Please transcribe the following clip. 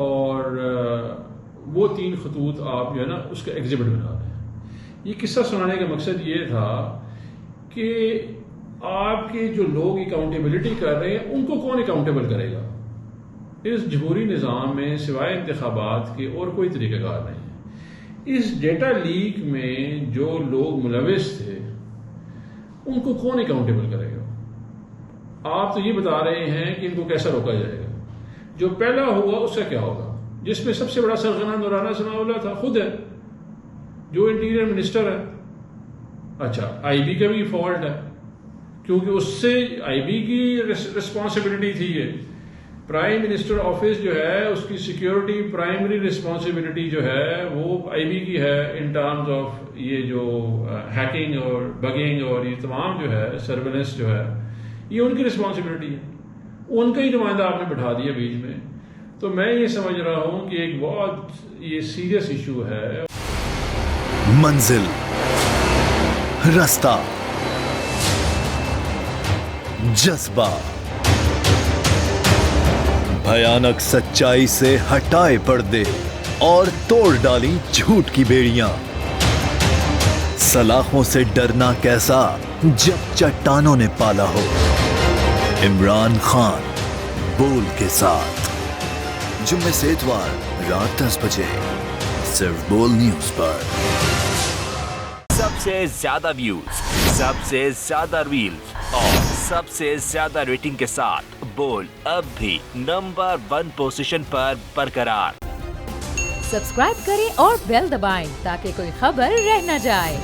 اور وہ 3 خطوط آپ جو ہے نا اس کا ایگزیبٹ بنا دیں. یہ قصہ سنانے کا مقصد یہ تھا کہ آپ کے جو لوگ اکاؤنٹیبلٹی کر رہے ہیں ان کو کون اکاؤنٹیبل کرے گا. اس جمہوری نظام میں سوائے انتخابات کے اور کوئی طریقہ کار نہیں ہے. اس ڈیٹا لیک میں جو لوگ ملوث تھے ان کو کون اکاؤنٹیبل کرے گا. آپ تو یہ بتا رہے ہیں کہ ان کو کیسا روکا جائے گا. جو پہلا ہوا اس کا کیا ہوگا؟ جس میں سب سے بڑا سرغنہ رانا ثناءاللہ تھا، خود ہے جو انٹیریئر منسٹر ہے. اچھا، آئی بی کا بھی فالٹ ہے کیونکہ اس سے آئی بی کی رسپانسبلٹی تھی. یہ پرائم منسٹر آفس جو ہے اس کی سیکیورٹی پرائمری رسپانسبلٹی جو ہے وہ آئی بی کی ہے ان ٹرمز آف یہ جو ہیکنگ اور بگنگ اور یہ تمام جو ہے سرویلنس جو ہے یہ ان کی رسپانسبلٹی ہے. ان کا ہی نمائندہ آپ نے بٹھا دیا بیچ میں. تو میں یہ سمجھ رہا ہوں کہ ایک بہت یہ سیریس ایشو ہے. منزل، رستہ، جذبہ، بھیانک سچائی سے ہٹائے پردے اور توڑ ڈالی جھوٹ کی بیڑیاں. سلاخوں سے ڈرنا کیسا جب چٹانوں نے پالا ہو. عمران خان بول کے ساتھ، جمعے سے اتوار رات 10 بجے صرف بول نیوز پر. سب سے زیادہ ویوز، سب سے زیادہ ریلز اور سب سے زیادہ ریٹنگ کے ساتھ بول اب بھی نمبر 1 پوزیشن پر برقرار. سبسکرائب کریں اور بیل دبائیں تاکہ کوئی خبر رہ نہ جائے.